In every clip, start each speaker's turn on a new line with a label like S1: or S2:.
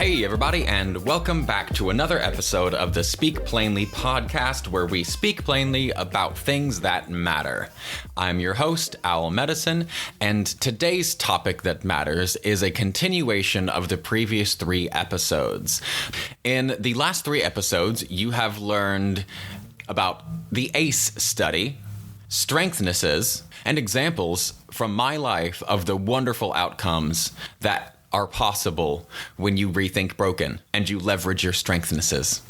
S1: Hey everybody, and welcome back to another episode of the Speak Plainly podcast, where we speak plainly about things that matter. I'm your host, Owl Medicine, and today's topic that matters is a continuation of the previous 3 episodes. In the last 3 episodes, you have learned about the ACE study, strengthnesses, and examples from my life of the wonderful outcomes that are possible when you rethink broken and you leverage your strengthnesses.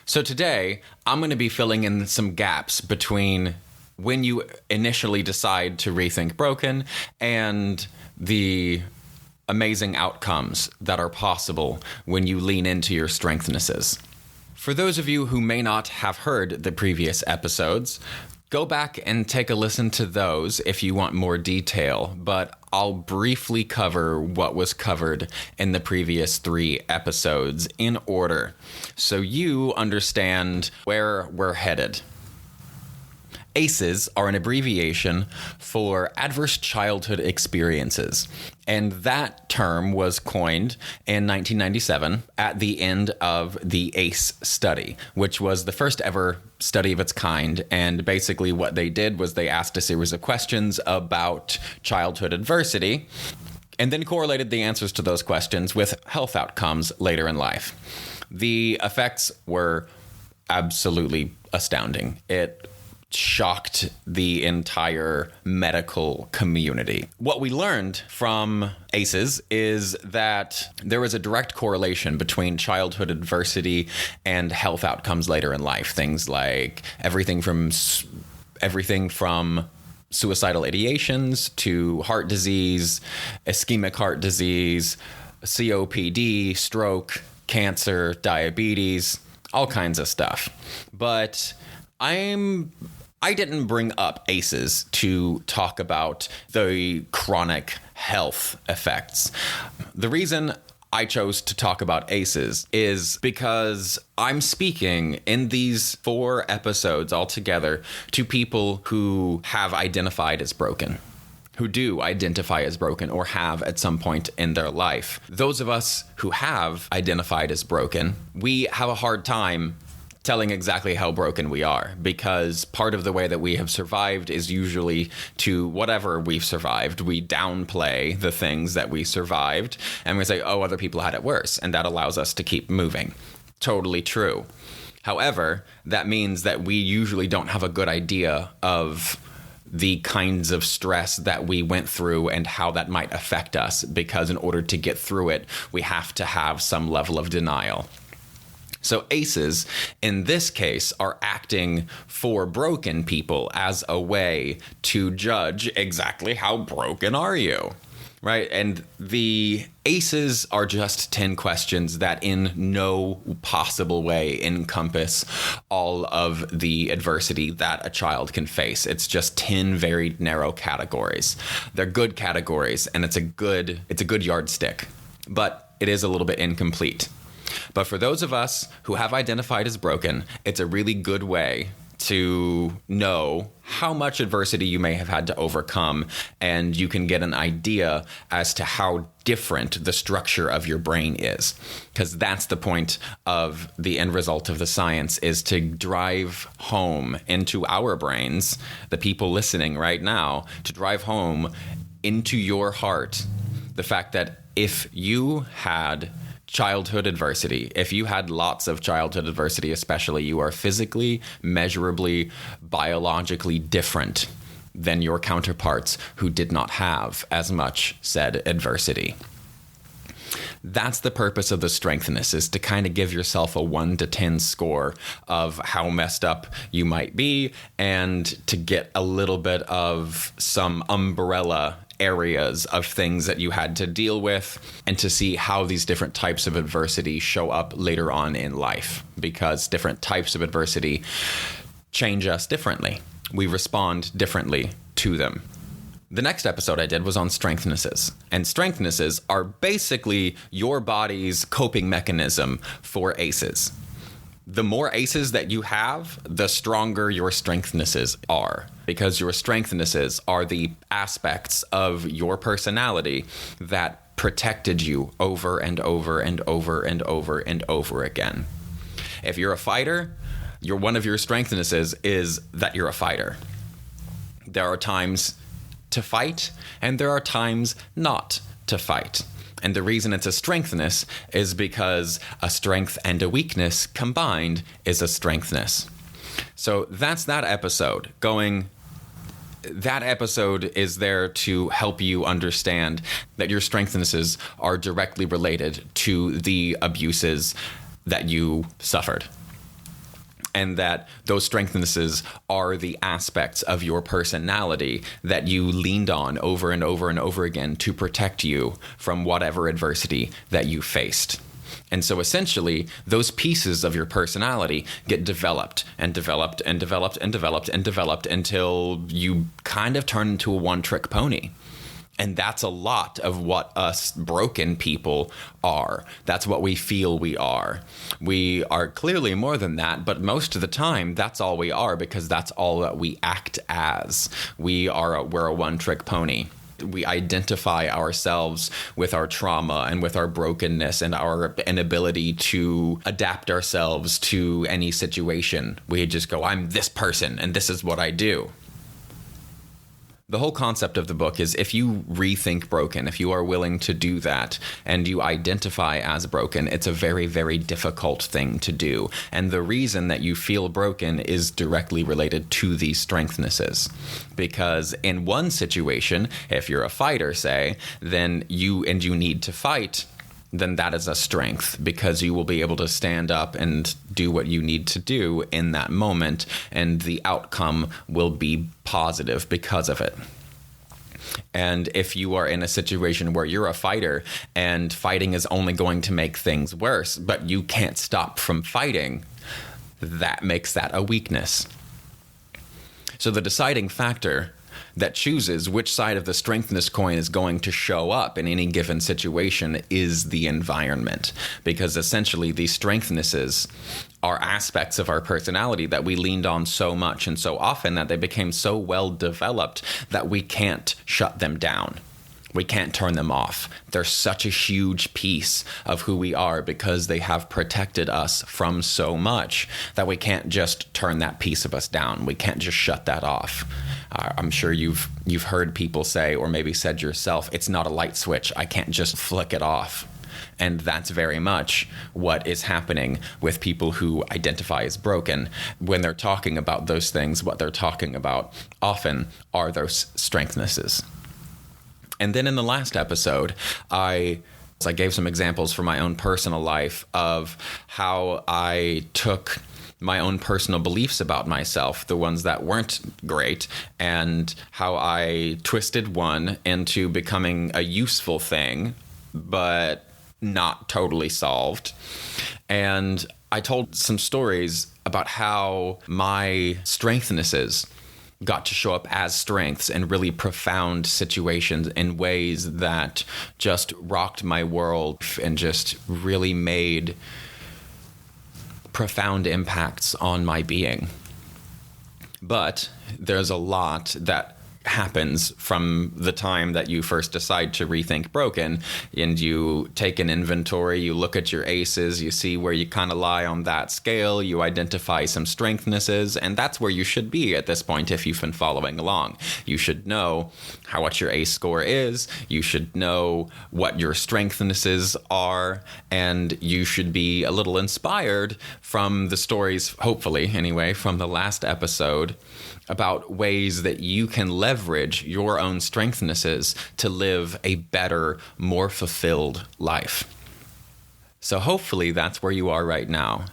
S1: So today, I'm going to be filling in some gaps between when you initially decide to rethink broken and the amazing outcomes that are possible when you lean into your strengthnesses. For those of you who may not have heard the previous episodes, go back and take a listen to those if you want more detail, but I'll briefly cover what was covered in the previous 3 episodes in order so you understand where we're headed. ACEs are an abbreviation for Adverse Childhood Experiences, and that term was coined in 1997 at the end of the ACE study, which was the first ever study of its kind. And basically what they did was they asked a series of questions about childhood adversity and then correlated the answers to those questions with health outcomes later in life. The effects were absolutely astounding. It shocked the entire medical community. What we learned from ACEs is that there was a direct correlation between childhood adversity and health outcomes later in life. Things like everything from suicidal ideations to heart disease, ischemic heart disease, COPD, stroke, cancer, diabetes, all kinds of stuff. But I didn't bring up ACEs to talk about the chronic health effects. The reason I chose to talk about ACEs is because I'm speaking in these 4 episodes altogether to people who have identified as broken, who do identify as broken or have at some point in their life. Those of us who have identified as broken, we have a hard time telling exactly how broken we are, because part of the way that we have survived is usually to whatever we've survived. We downplay the things that we survived and we say, oh, other people had it worse. And that allows us to keep moving. Totally true. However, that means that we usually don't have a good idea of the kinds of stress that we went through and how that might affect us, because in order to get through it, we have to have some level of denial. So ACEs, in this case, are acting for broken people as a way to judge exactly how broken are you, right? And the ACEs are just 10 questions that in no possible way encompass all of the adversity that a child can face. It's just 10 very narrow categories. They're good categories, and it's a good yardstick, but it is a little bit incomplete. But for those of us who have identified as broken, it's a really good way to know how much adversity you may have had to overcome, and you can get an idea as to how different the structure of your brain is. Because that's the point of the end result of the science, is to drive home into our brains, the people listening right now, to drive home into your heart the fact that if you had childhood adversity, if you had lots of childhood adversity especially, you are physically, measurably, biologically different than your counterparts who did not have as much said adversity. That's the purpose of the strengthness, is to kind of give yourself a 1 to 10 score of how messed up you might be, and to get a little bit of some umbrella areas of things that you had to deal with, and to see how these different types of adversity show up later on in life, because different types of adversity change us differently. We respond differently to them. The next episode I did was on strengthnesses, and strengthnesses are basically your body's coping mechanism for ACEs. The more ACEs that you have, the stronger your strengthnesses are, because your strengthnesses are the aspects of your personality that protected you over and over and over and over and over again. If you're a fighter, one of your strengthnesses is that you're a fighter. There are times to fight, and there are times not to fight. And the reason it's a strengthness is because a strength and a weakness combined is a strengthness. So that's that episode. That episode is there to help you understand that your strengthnesses are directly related to the abuses that you suffered. And that those strengthnesses are the aspects of your personality that you leaned on over and over and over again to protect you from whatever adversity that you faced. And so essentially, those pieces of your personality get developed and developed and developed and developed and developed until you kind of turn into a one-trick pony. And that's a lot of what us broken people are. That's what we feel we are. We are clearly more than that, but most of the time, that's all we are because that's all that we act as. We're a one-trick pony. We identify ourselves with our trauma and with our brokenness and our inability to adapt ourselves to any situation. We just go, I'm this person and this is what I do. The whole concept of the book is if you rethink broken, if you are willing to do that and you identify as broken, it's a very, very difficult thing to do. And the reason that you feel broken is directly related to these strengthnesses. Because in one situation, if you're a fighter, say, then you need to fight, then that is a strength because you will be able to stand up and do what you need to do in that moment, and the outcome will be positive because of it. And if you are in a situation where you're a fighter and fighting is only going to make things worse, but you can't stop from fighting, that makes that a weakness. So the deciding factor that chooses which side of the strengthness coin is going to show up in any given situation is the environment. Because essentially these strengthnesses are aspects of our personality that we leaned on so much and so often that they became so well developed that we can't shut them down. We can't turn them off. They're such a huge piece of who we are because they have protected us from so much that we can't just turn that piece of us down. We can't just shut that off. I'm sure you've heard people say, or maybe said yourself, it's not a light switch. I can't just flick it off. And that's very much what is happening with people who identify as broken. When they're talking about those things, what they're talking about often are those strengthnesses. And then in the last episode, I gave some examples from my own personal life of how I took my own personal beliefs about myself, the ones that weren't great, and how I twisted one into becoming a useful thing, but not totally solved. And I told some stories about how my strengthnesses got to show up as strengths in really profound situations in ways that just rocked my world and just really made profound impacts on my being. But there's a lot that happens from the time that you first decide to rethink broken, and you take an inventory, you look at your aces, you see where you kind of lie on that scale, you identify some strengthnesses, and that's where you should be at this point if you've been following along. You should know what your ace score is, you should know what your strengthnesses are, and you should be a little inspired from the stories, hopefully anyway, from the last episode about ways that you can leverage your own strengthnesses to live a better, more fulfilled life. So hopefully that's where you are right now.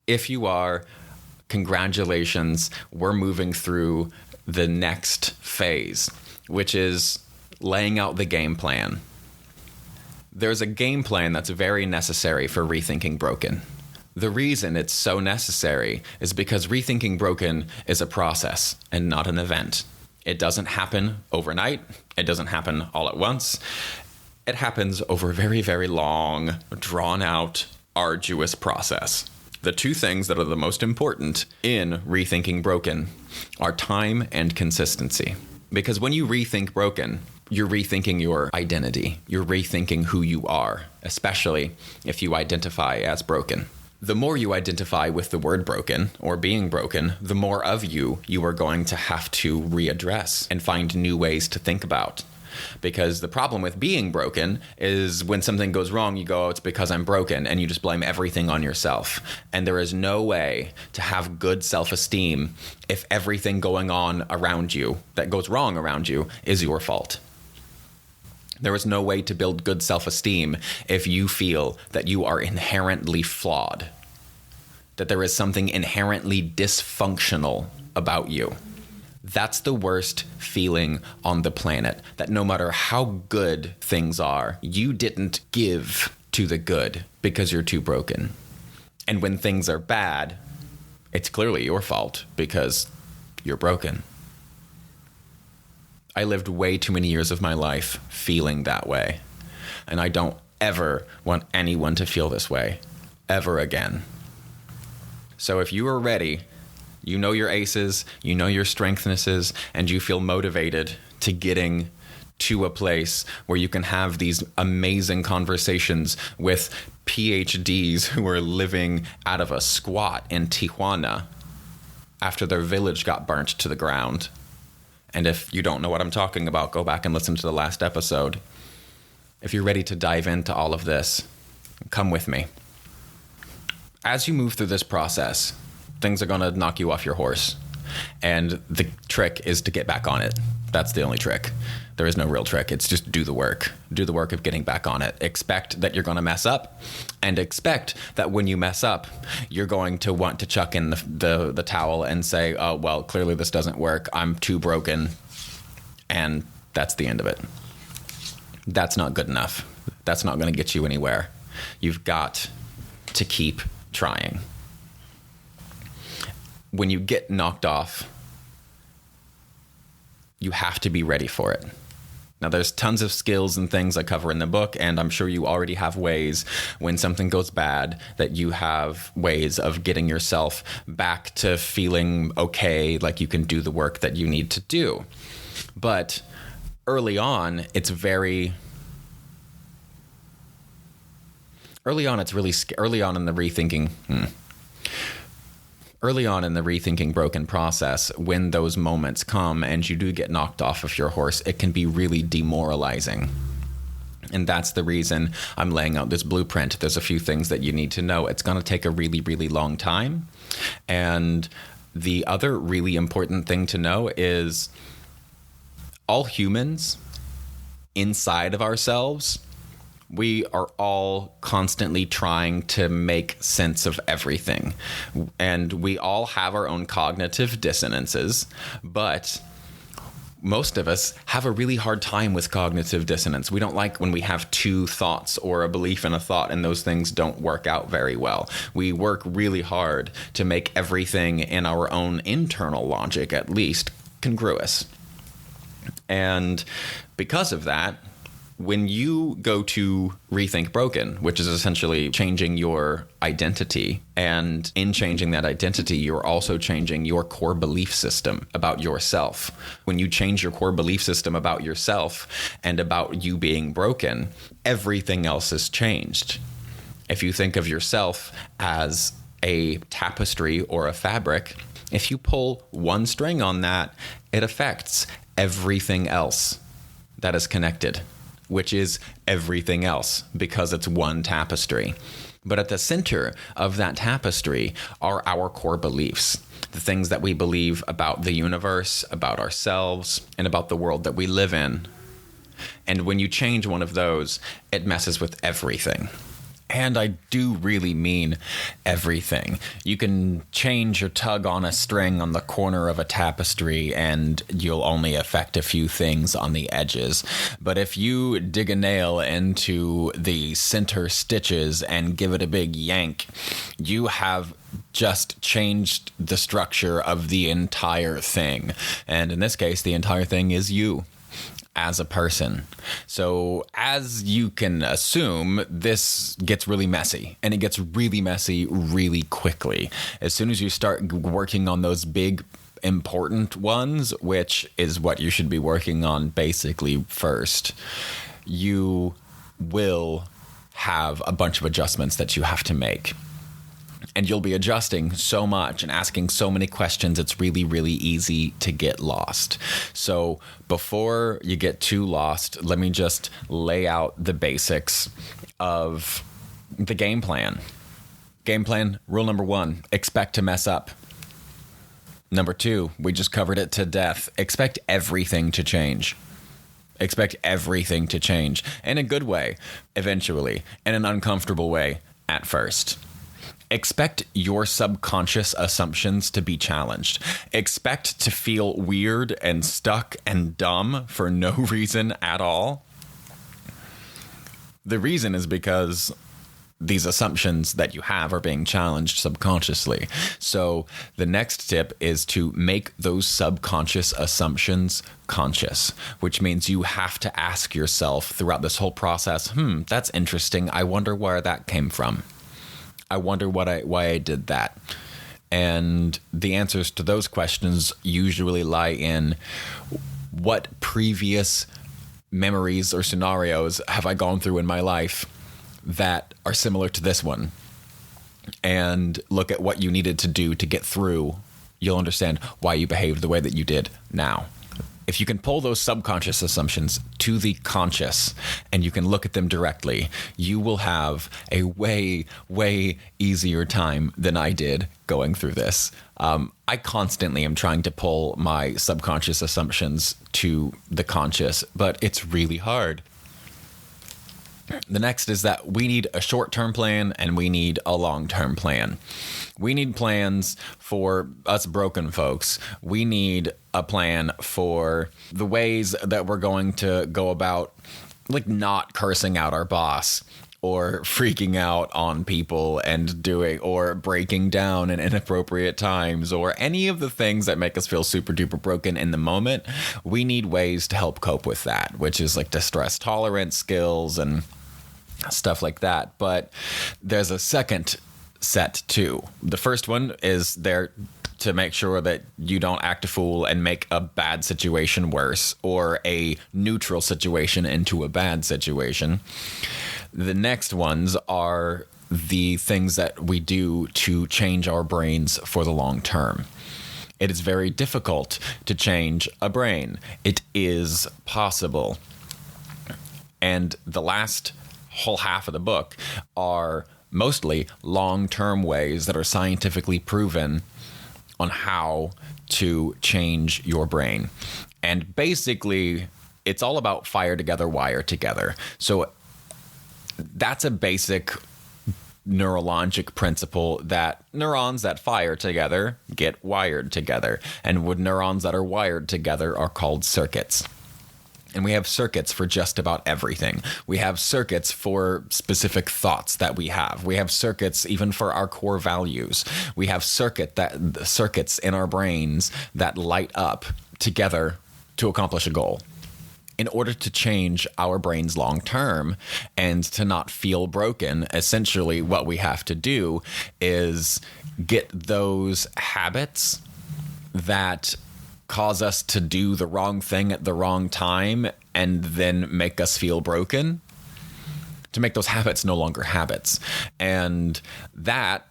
S1: If you are, congratulations, we're moving through the next phase, which is laying out the game plan. There's a game plan that's very necessary for Rethinking Broken. The reason it's so necessary is because Rethinking Broken is a process and not an event. It doesn't happen overnight. It doesn't happen all at once. It happens over a very, very long, drawn-out, arduous process. The two things that are the most important in Rethinking Broken are time and consistency. Because when you rethink broken, you're rethinking your identity. You're rethinking who you are, especially if you identify as broken. The more you identify with the word broken or being broken, the more of you are going to have to readdress and find new ways to think about. Because the problem with being broken is when something goes wrong, you go, oh, it's because I'm broken, and you just blame everything on yourself. And there is no way to have good self-esteem if everything going on around you that goes wrong around you is your fault. There is no way to build good self-esteem if you feel that you are inherently flawed, that there is something inherently dysfunctional about you. That's the worst feeling on the planet, that no matter how good things are, you didn't give to the good because you're too broken. And when things are bad, it's clearly your fault because you're broken. I lived way too many years of my life feeling that way. And I don't ever want anyone to feel this way ever again. So if you are ready, you know your aces, you know your strengthnesses, and you feel motivated to getting to a place where you can have these amazing conversations with PhDs who are living out of a squat in Tijuana after their village got burnt to the ground. And if you don't know what I'm talking about, go back and listen to the last episode. If you're ready to dive into all of this, come with me. As you move through this process, things are going to knock you off your horse. And the trick is to get back on it. That's the only trick. There is no real trick. It's just do the work. Do the work of getting back on it. Expect that you're going to mess up, and expect that when you mess up, you're going to want to chuck in the towel and say, oh, well, clearly this doesn't work. I'm too broken. And that's the end of it. That's not good enough. That's not going to get you anywhere. You've got to keep trying. When you get knocked off, you have to be ready for it. Now, there's tons of skills and things I cover in the book, and I'm sure you already have ways when something goes bad that you have ways of getting yourself back to feeling okay, like you can do the work that you need to do. But early on, it's really early on in the rethinking. Early on in the Rethinking Broken process, when those moments come and you do get knocked off of your horse, it can be really demoralizing. And that's the reason I'm laying out this blueprint. There's a few things that you need to know. It's going to take a really, really long time. And the other really important thing to know is all humans inside of ourselves, we are all constantly trying to make sense of everything. And we all have our own cognitive dissonances, but most of us have a really hard time with cognitive dissonance. We don't like when we have two thoughts or a belief in a thought and those things don't work out very well. We work really hard to make everything in our own internal logic, at least, congruous. And because of that, when you go to Rethink Broken, which is essentially changing your identity, and in changing that identity, you're also changing your core belief system about yourself. When you change your core belief system about yourself and about you being broken, everything else is changed. If you think of yourself as a tapestry or a fabric, if you pull one string on that, it affects everything else that is connected, which is everything else, because it's one tapestry. But at the center of that tapestry are our core beliefs, the things that we believe about the universe, about ourselves, and about the world that we live in. And when you change one of those, it messes with everything. And I do really mean everything. You can change or tug on a string on the corner of a tapestry and you'll only affect a few things on the edges. But if you dig a nail into the center stitches and give it a big yank, you have just changed the structure of the entire thing. And in this case, the entire thing is you as a person. So as you can assume, this gets really messy, and it gets really messy really quickly. As soon as you start working on those big important ones, which is what you should be working on basically first, you will have a bunch of adjustments that you have to make. And you'll be adjusting so much and asking so many questions, it's really, really easy to get lost. So before you get too lost, let me just lay out the basics of the game plan. Game plan, rule number 1, expect to mess up. Number 2, we just covered it to death. Expect everything to change. Expect everything to change in a good way, eventually, in an uncomfortable way at first. Expect your subconscious assumptions to be challenged. Expect to feel weird and stuck and dumb for no reason at all. The reason is because these assumptions that you have are being challenged subconsciously. So the next tip is to make those subconscious assumptions conscious, which means you have to ask yourself throughout this whole process, that's interesting. I wonder where that came from. I wonder why I did that. And the answers to those questions usually lie in what previous memories or scenarios have I gone through in my life that are similar to this one, and look at what you needed to do to get through. You'll understand why you behaved the way that you did now. If you can pull those subconscious assumptions to the conscious and you can look at them directly, you will have a way, way easier time than I did going through this. I constantly am trying to pull my subconscious assumptions to the conscious, but it's really hard. The next is that we need a short-term plan and we need a long-term plan. We need plans for us broken folks. We need a plan for the ways that we're going to go about, like, not cursing out our boss or freaking out on people and doing or breaking down in inappropriate times or any of the things that make us feel super duper broken in the moment. We need ways to help cope with that, which is like distress tolerance skills and stuff like that. But there's a second set too. The first one is there to make sure that you don't act a fool and make a bad situation worse or a neutral situation into a bad situation. The next ones are the things that we do to change our brains for the long term. It is very difficult to change a brain. It is possible. And the last whole half of the book are mostly long-term ways that are scientifically proven on how to change your brain. And basically, it's all about fire together, wire together. So that's a basic neurologic principle that neurons that fire together get wired together. And with neurons that are wired together are called circuits. And we have circuits for just about everything. We have circuits for specific thoughts that we have. We have circuits even for our core values. We have circuits in our brains that light up together to accomplish a goal. In order to change our brains long term and to not feel broken, essentially what we have to do is get those habits that cause us to do the wrong thing at the wrong time and then make us feel broken, to make those habits no longer habits. And that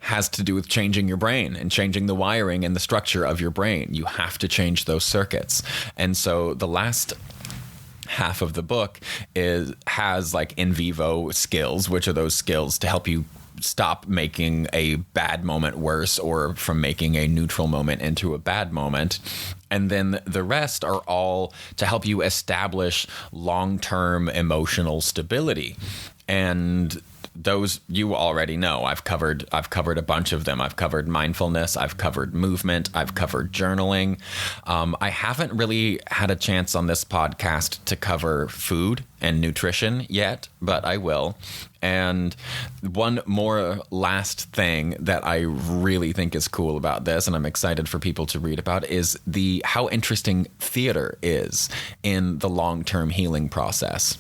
S1: has to do with changing your brain and changing the wiring and the structure of your brain. You have to change those circuits. And so the last half of the book has like in vivo skills, which are those skills to help you stop making a bad moment worse or from making a neutral moment into a bad moment. And then the rest are all to help you establish long-term emotional stability. And those you already know. I've covered a bunch of them. I've covered mindfulness. I've covered movement. I've covered journaling. I haven't really had a chance on this podcast to cover food and nutrition yet, but I will. And one more last thing that I really think is cool about this, and I'm excited for people to read about, is how interesting theater is in the long-term healing process.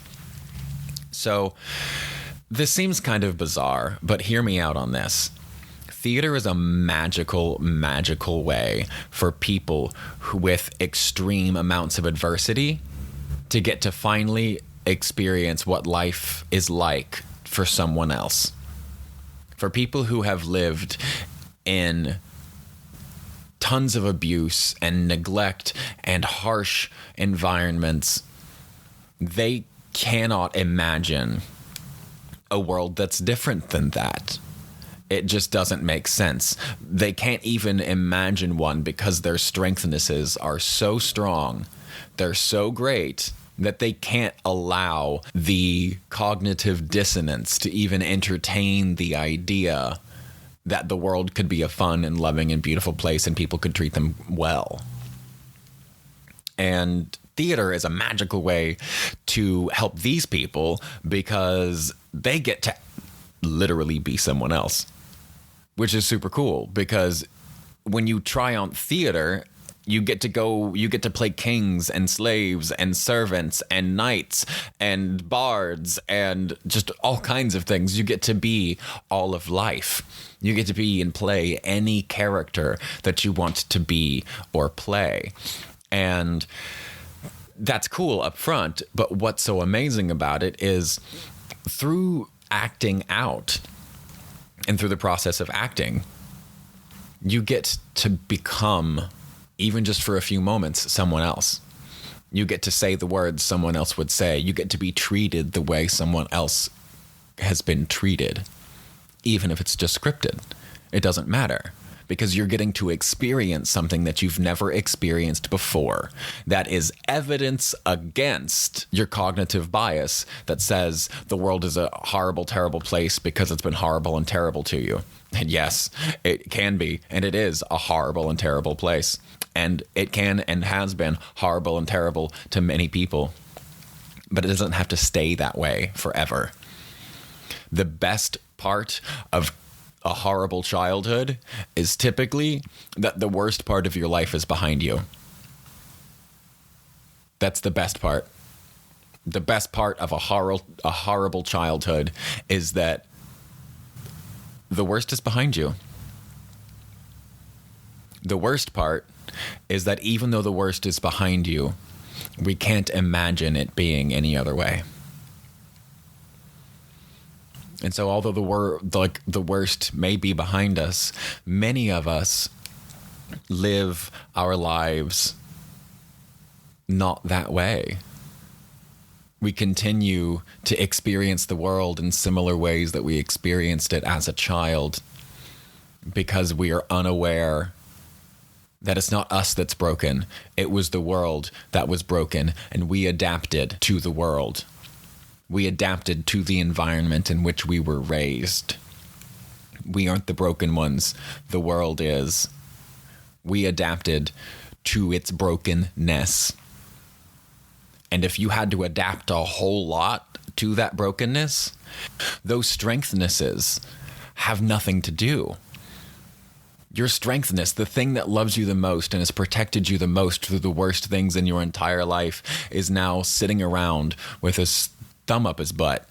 S1: So this seems kind of bizarre, but hear me out on this. theater is a magical, magical way for people with extreme amounts of adversity to get to finally experience what life is like for someone else. For people who have lived in tons of abuse and neglect and harsh environments, they cannot imagine a world that's different than that. It just doesn't make sense. They can't even imagine one because their strengthnesses are so strong, they're so great, that they can't allow the cognitive dissonance to even entertain the idea that the world could be a fun and loving and beautiful place and people could treat them well. And theater is a magical way to help these people because they get to literally be someone else, which is super cool because when you try on theater, you get to play kings and slaves and servants and knights and bards and just all kinds of things. You get to be all of life. You get to be and play any character that you want to be or play. And that's cool up front. But what's so amazing about it is through acting out and through the process of acting, you get to become, even just for a few moments, someone else. You get to say the words someone else would say. You get to be treated the way someone else has been treated, even if it's just scripted. It doesn't matter because you're getting to experience something that you've never experienced before. That is evidence against your cognitive bias that says the world is a horrible, terrible place because it's been horrible and terrible to you. And yes, it can be, and it is a horrible and terrible place. And it can and has been horrible and terrible to many people. But it doesn't have to stay that way forever. The best part of a horrible childhood is typically that the worst part of your life is behind you. That's the best part. The best part of a horrible childhood is that the worst is behind you. The worst part is that even though the worst is behind you, we can't imagine it being any other way. And so although the worst may be behind us, many of us live our lives not that way. We continue to experience the world in similar ways that we experienced it as a child because we are unaware that it's not us that's broken. It was the world that was broken, and we adapted to the world. We adapted to the environment in which we were raised. We aren't the broken ones. The world is. We adapted to its brokenness. And if you had to adapt a whole lot to that brokenness, those strengthnesses have nothing to do. Your strengthness, the thing that loves you the most and has protected you the most through the worst things in your entire life, is now sitting around with his thumb up his butt,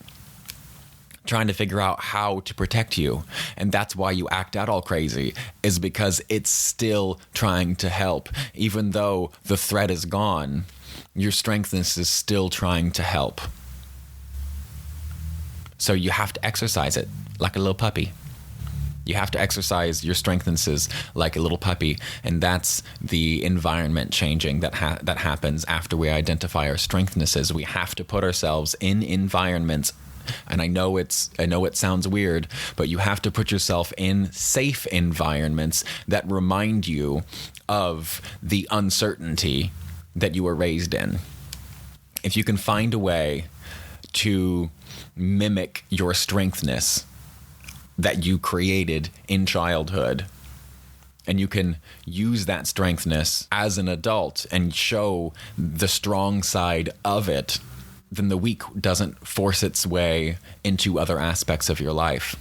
S1: trying to figure out how to protect you. And that's why you act out all crazy, is because it's still trying to help. Even though the threat is gone, your strengthness is still trying to help. So you have to exercise it like a little puppy. You have to exercise your strengthnesses like a little puppy, and that's the environment changing that happens after we identify our strengthnesses. We have to put ourselves in environments, and I know it sounds weird, but you have to put yourself in safe environments that remind you of the uncertainty that you were raised in. If you can find a way to mimic your strengthness that you created in childhood, and you can use that strengthness as an adult and show the strong side of it, then the weak doesn't force its way into other aspects of your life.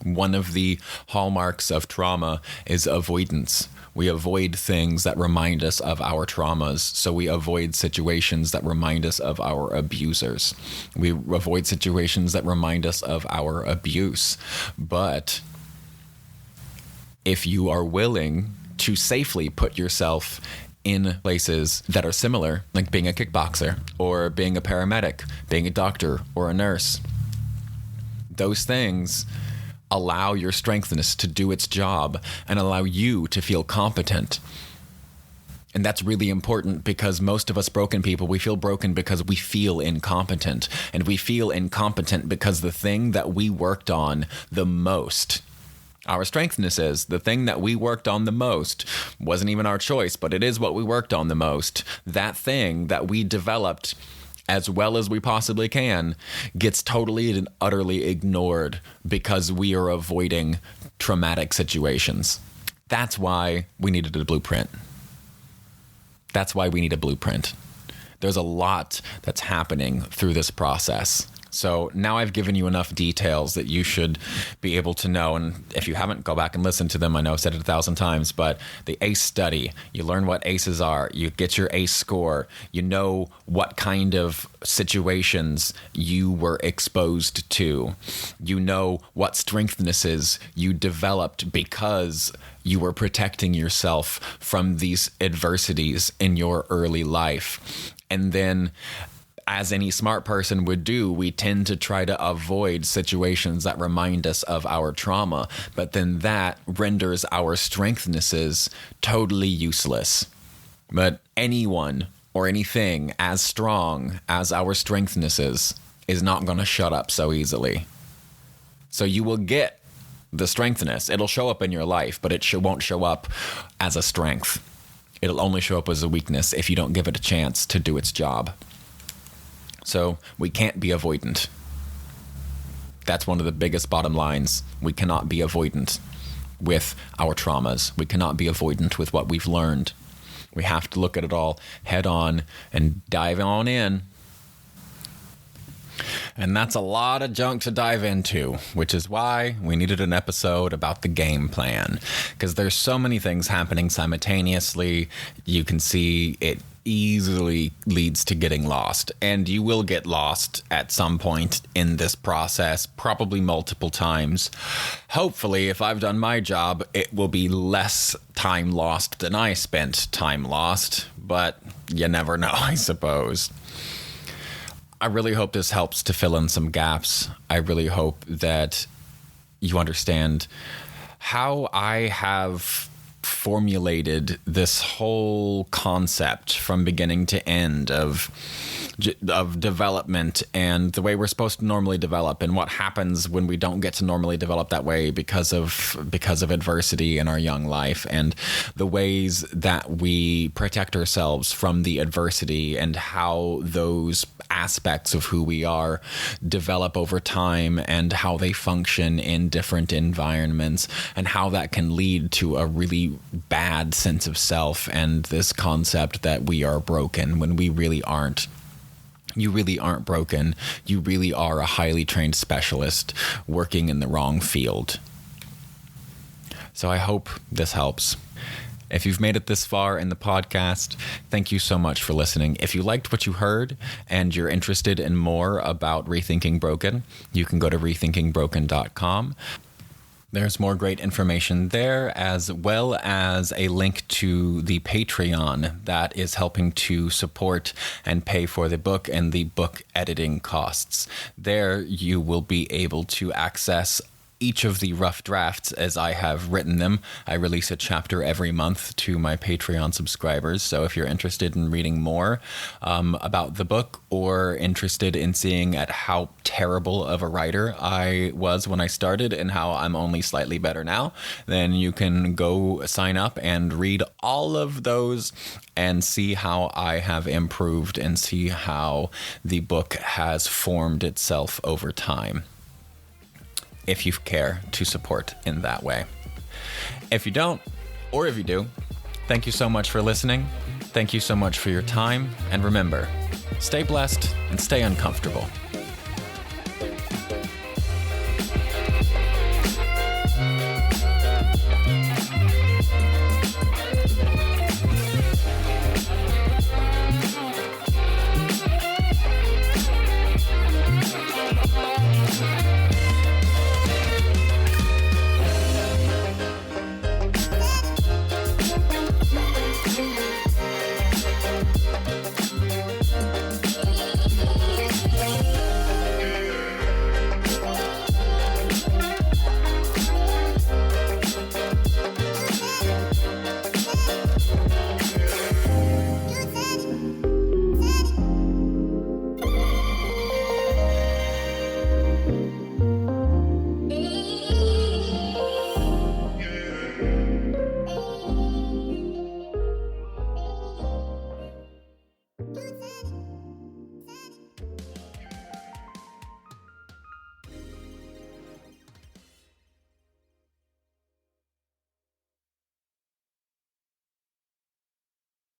S1: One of the hallmarks of trauma is avoidance. We avoid things that remind us of our traumas. So we avoid situations that remind us of our abusers. We avoid situations that remind us of our abuse. But if you are willing to safely put yourself in places that are similar, like being a kickboxer or being a paramedic, being a doctor or a nurse. Those things allow your strengthness to do its job and allow you to feel competent. And that's really important because most of us broken people, we feel broken because we feel incompetent. And we feel incompetent because the thing that we worked on the most, our strengthness is the thing that we worked on the most, wasn't even our choice, but it is what we worked on the most. That thing that we developed as well as we possibly can gets totally and utterly ignored because we are avoiding traumatic situations. That's why we needed a blueprint. That's why we need a blueprint. There's a lot that's happening through this process. So now I've given you enough details that you should be able to know. And if you haven't, go back and listen to them. I know I've said it 1,000 times, but the ACE study, you learn what ACEs are, you get your ACE score, you know what kind of situations you were exposed to, you know what strengthnesses you developed because you were protecting yourself from these adversities in your early life. And then, as any smart person would do, we tend to try to avoid situations that remind us of our trauma, but then that renders our strengthnesses totally useless. But anyone or anything as strong as our strengthnesses is not going to shut up so easily. So you will get the strengthness. It'll show up in your life, but it won't show up as a strength. It'll only show up as a weakness if you don't give it a chance to do its job. So we can't be avoidant. That's one of the biggest bottom lines. We cannot be avoidant with our traumas. We cannot be avoidant with what we've learned. We have to look at it all head on and dive on in. And that's a lot of junk to dive into, which is why we needed an episode about the game plan. Because there's so many things happening simultaneously. You can see it easily leads to getting lost, and you will get lost at some point in this process, probably multiple times. Hopefully, if I've done my job, it will be less time lost than I spent time lost, but you never know, I suppose. I really hope this helps to fill in some gaps. I really hope that you understand how I have formulated this whole concept from beginning to end of development and the way we're supposed to normally develop and what happens when we don't get to normally develop that way because of adversity in our young life, and the ways that we protect ourselves from the adversity and how those aspects of who we are develop over time and how they function in different environments and how that can lead to a really bad sense of self and this concept that we are broken when we really aren't. You really aren't broken. You really are a highly trained specialist working in the wrong field. So I hope this helps. If you've made it this far in the podcast, thank you so much for listening. If you liked what you heard and you're interested in more about Rethinking Broken, you can go to rethinkingbroken.com. There's more great information there, as well as a link to the Patreon that is helping to support and pay for the book and the book editing costs. There you will be able to access each of the rough drafts as I have written them. I release a chapter every month to my Patreon subscribers. So if you're interested in reading more about the book or interested in seeing at how terrible of a writer I was when I started and how I'm only slightly better now, then you can go sign up and read all of those and see how I have improved and see how the book has formed itself over time, if you care to support in that way. If you don't, or if you do, thank you so much for listening. Thank you so much for your time. And remember, stay blessed and stay uncomfortable.